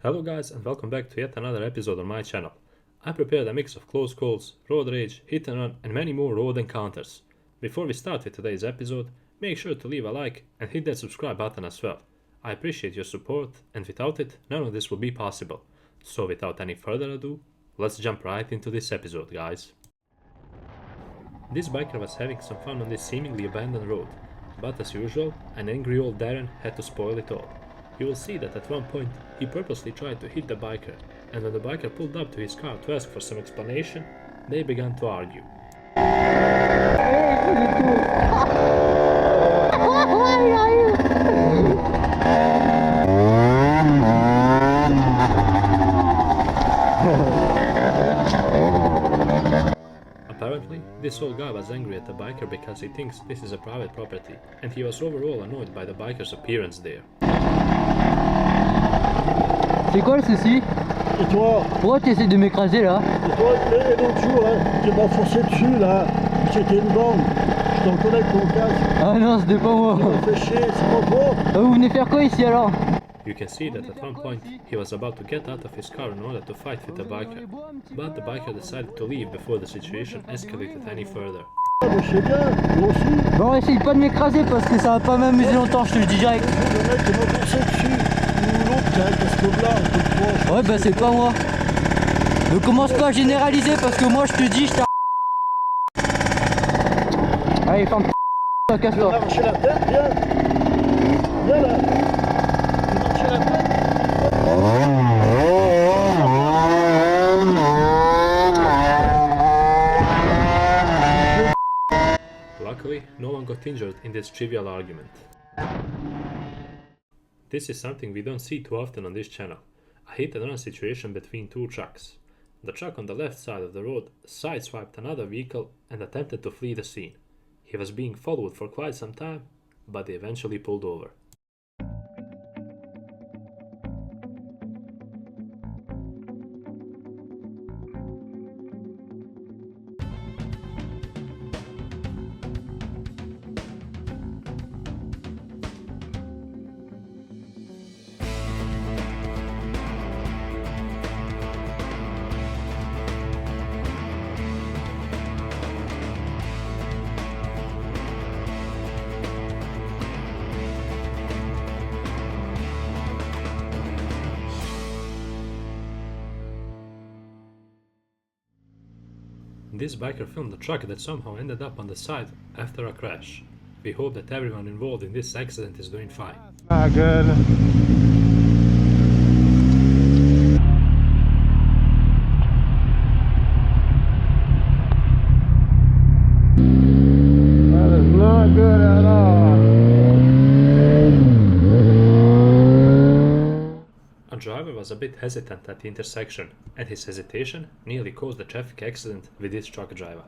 Hello guys and welcome back to yet another episode on my channel. I prepared a mix of close calls, road rage, hit and run and many more road encounters. Before we start with today's episode, make sure to leave a like and hit that subscribe button as well. I appreciate your support and without it, none of this would be possible. So without any further ado, let's jump right into this episode guys. This biker was having some fun on this seemingly abandoned road, but as usual, an angry old Darren had to spoil it all. You will see that at one point, he purposely tried to hit the biker, and when the biker pulled up to his car to ask for some explanation, they began to argue. Apparently, this old guy was angry at the biker because he thinks this is a private property, and he was overall annoyed by the biker's appearance there. C'est quoi le souci? Et toi? Pourquoi tu essaies de m'écraser là? Et toi, et l'autre jour, là, tu m'as forcé dessus là, c'était une bande, je t'en connais avec ton casque. Ah non, c'était pas moi. Tu m'as fait chier, c'est pas toi? Vous venez faire quoi ici alors? You can see that at one point he was about to get out of his car in order to fight with the biker, but the biker decided to leave before the situation escalated any further. Ah, mais je sais bien, moi aussi. Bon, essaye pas de m'écraser parce que ça va pas m'amuser longtemps, je te le dis direct. Le mec qui m'a forcé dessus, ou l'autre qui a un casque là, un peu de poche. Ouais, bah c'est pas moi. Ne commence pas à généraliser parce que moi je te dis, je t'ai... Allez, ferme ta casse-toi. Tu m'as marché la tête, viens. Viens là. Tu m'as marché la tête. Luckily, no one got injured in this trivial argument. This is something we don't see too often on this channel, a hit and run situation between two trucks. The truck on the left side of the road sideswiped another vehicle and attempted to flee the scene. He was being followed for quite some time, but they eventually pulled over. This biker filmed the truck that somehow ended up on the side after a crash. We hope that everyone involved in this accident is doing fine. Not good. That is not good at all. A driver was a bit hesitant at the intersection, and his hesitation nearly caused a traffic accident with this truck driver.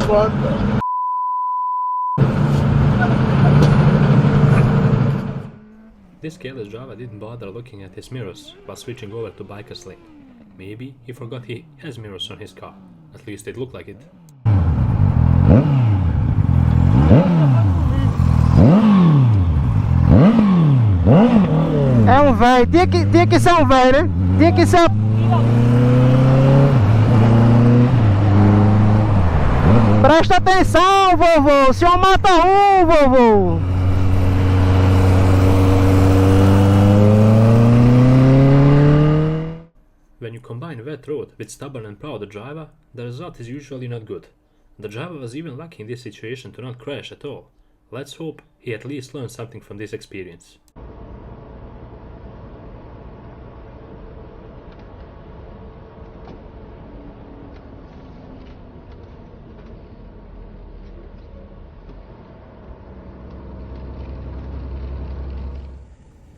What? This careless driver didn't bother looking at his mirrors while switching over to biker's lane. Maybe he forgot he has mirrors on his car. At least it looked like it. É velho, tinha que ser velho, né? Tinha que ser... Presta atenção, vovô, o senhor mata vovô. When you combine wet road with stubborn and proud driver, the result is usually not good. The driver was even lucky in this situation to not crash at all. Let's hope he at least learned something from this experience.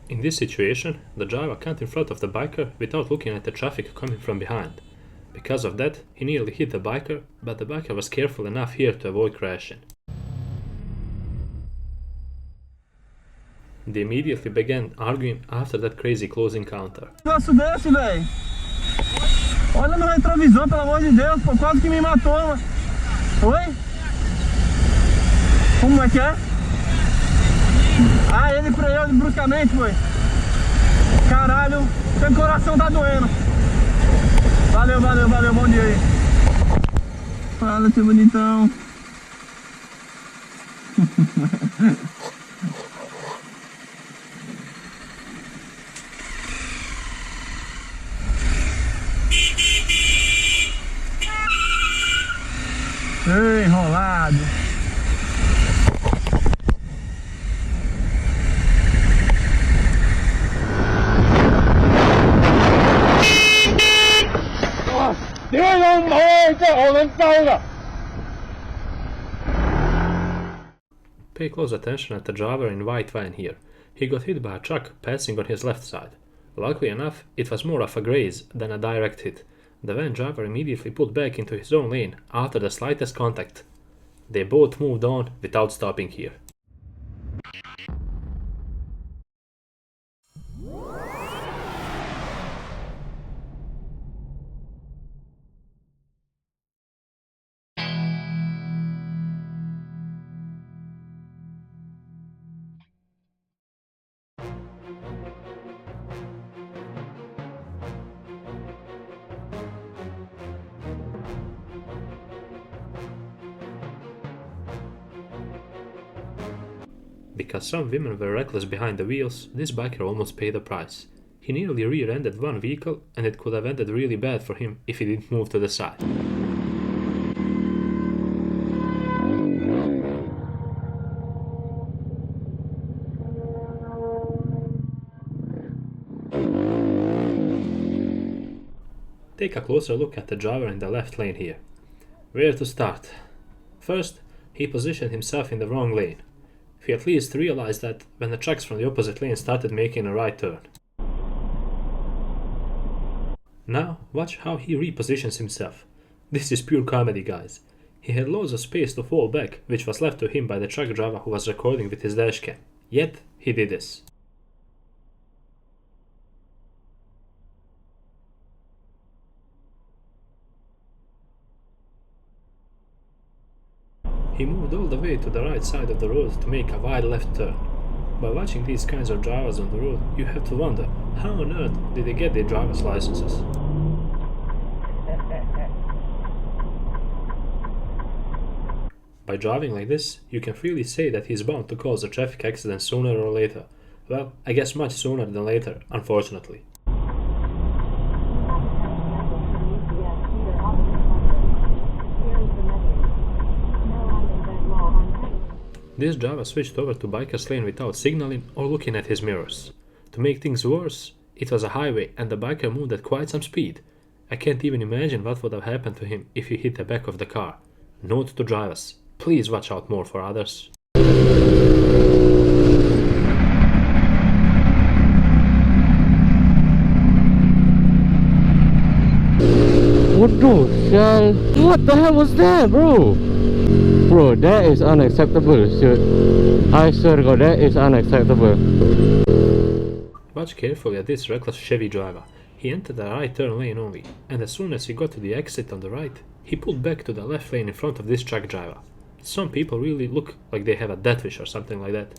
In this situation, the driver can't in front of the biker without looking at the traffic coming from behind. Because of that, he nearly hit the biker, but the biker was careful enough here to avoid crashing. They immediately began arguing after that crazy close encounter. Negócio desse, velho. Olha no retrovisor, pelo amor de Deus, pô, quase que me matou, mano. Oi? Como é que é? Ah, ele freou bruscamente, foi. Caralho, seu coração tá doendo. Valeu, valeu, valeu, bom dia aí. Fala, seu bonitão. Enrolado. Pay close attention at the driver in white van here. He got hit by a truck passing on his left side. Luckily enough, it was more of a graze than a direct hit. The van driver immediately pulled back into his own lane after the slightest contact. They both moved on without stopping here. Because some women were reckless behind the wheels, this biker almost paid the price. He nearly rear-ended one vehicle, and it could have ended really bad for him if he didn't move to the side. Take a closer look at the driver in the left lane here. Where to start? First, he positioned himself in the wrong lane. He at least realized that when the trucks from the opposite lane started making a right turn. Now, watch how he repositions himself. This is pure comedy, guys. He had loads of space to fall back, which was left to him by the truck driver who was recording with his dashcam. Yet, he did this. He moved all the way to the right side of the road to make a wide left turn. By watching these kinds of drivers on the road, you have to wonder, how on earth did they get their driver's licenses? By driving like this, you can freely say that he's bound to cause a traffic accident sooner or later. Well, I guess much sooner than later, unfortunately. This driver switched over to biker's lane without signaling or looking at his mirrors. To make things worse, it was a highway and the biker moved at quite some speed. I can't even imagine what would have happened to him if he hit the back of the car. Note to drivers, please watch out more for others. What the hell? What the hell was that, bro? Bro, that is unacceptable, shit. I swear to God, that is unacceptable. Watch carefully at this reckless Chevy driver. He entered the right turn lane only, and as soon as he got to the exit on the right, he pulled back to the left lane in front of this truck driver. Some people really look like they have a death wish or something like that.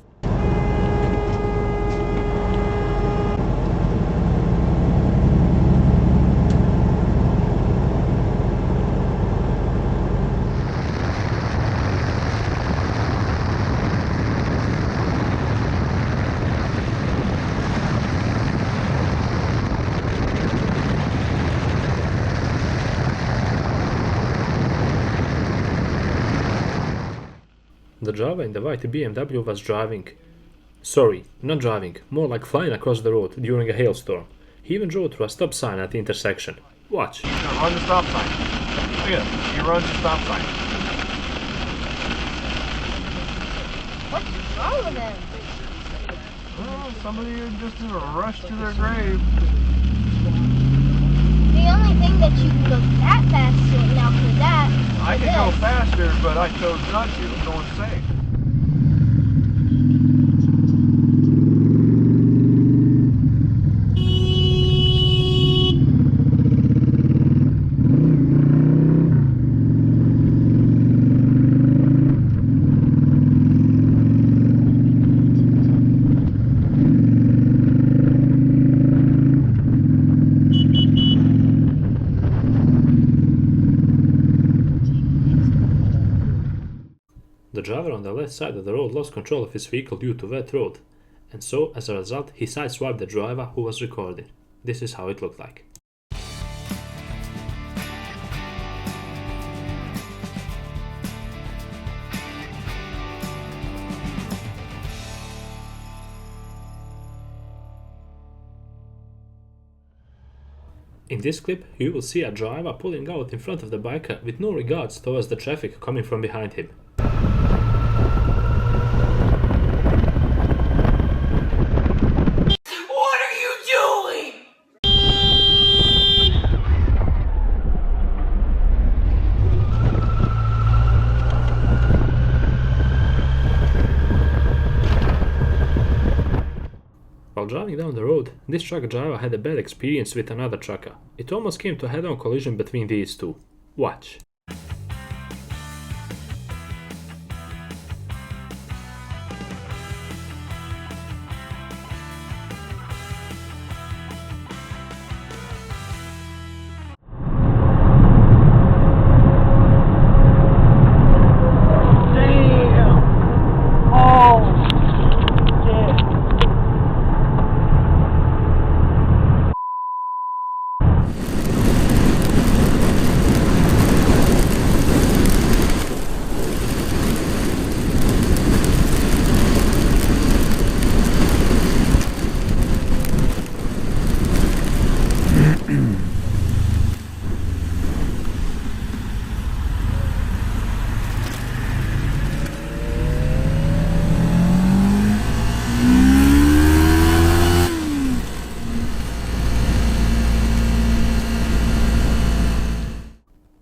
The driver in the white BMW was driving. Sorry, not driving, more like flying across the road during a hailstorm. He even drove through a stop sign at the intersection. Watch. Run the stop sign. Look at it. He runs the stop sign. What's wrong with him? Well, somebody just in a rush to their grave. The only thing that you can go that fast to now for that. I can go faster, but I chose not to. I'm going safe. The driver on the left side of the road lost control of his vehicle due to wet road, and so as a result he sideswiped the driver who was recording. This is how it looked like. In this clip, you will see a driver pulling out in front of the biker with no regards towards the traffic coming from behind him. What are you doing? While driving down the road, this truck driver had a bad experience with another trucker. It almost came to a head-on collision between these two. Watch.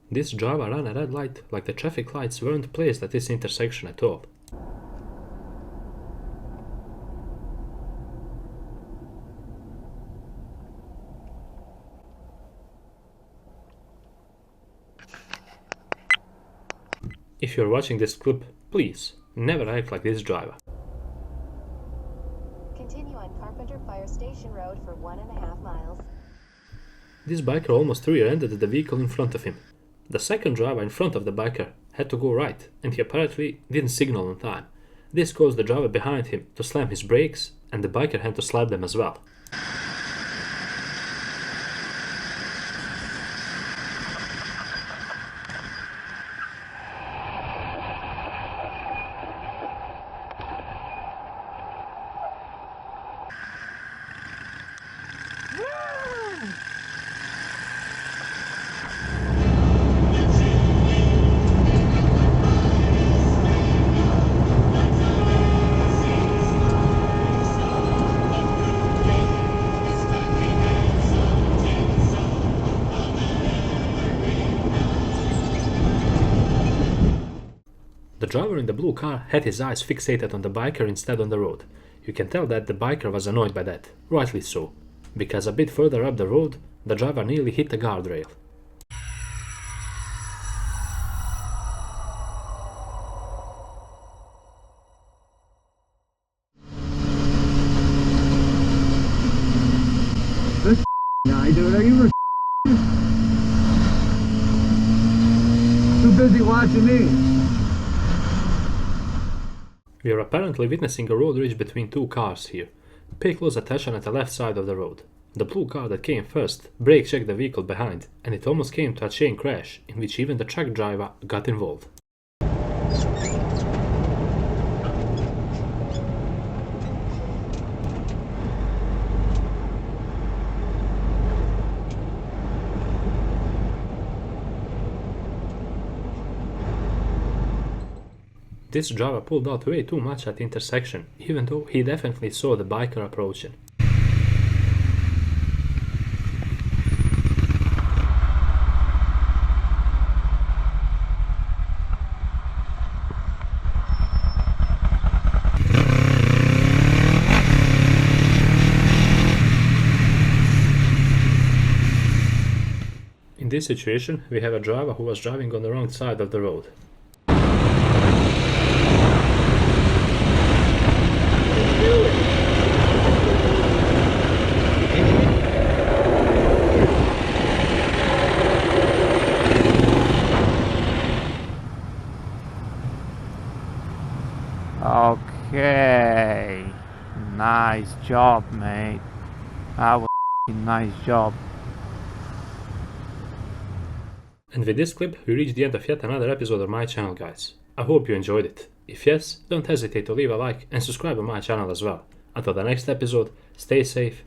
This driver ran a red light like the traffic lights weren't placed at this intersection at all. If you're watching this clip, please, never act like this driver. Continue on Carpenter Fire Station Road for 1.5 miles. This biker almost rear-ended the vehicle in front of him. The second driver in front of the biker had to go right, and he apparently didn't signal on time. This caused the driver behind him to slam his brakes, and the biker had to slap them as well. The driver in the blue car had his eyes fixated on the biker instead on the road. You can tell that the biker was annoyed by that, rightly so, because a bit further up the road, the driver nearly hit the guardrail. This guy, dude, are you too busy watching me? We are apparently witnessing a road rage between two cars here. Pay close attention at the left side of the road. The blue car that came first brake checked the vehicle behind, and it almost came to a chain crash in which even the truck driver got involved. This driver pulled out way too much at the intersection, even though he definitely saw the biker approaching. In this situation, we have a driver who was driving on the wrong side of the road. Okay. Nice job, mate. That was a nice job. And with this clip, we reached the end of yet another episode of my channel, guys. I hope you enjoyed it. If yes, don't hesitate to leave a like and subscribe on my channel as well. Until the next episode, stay safe,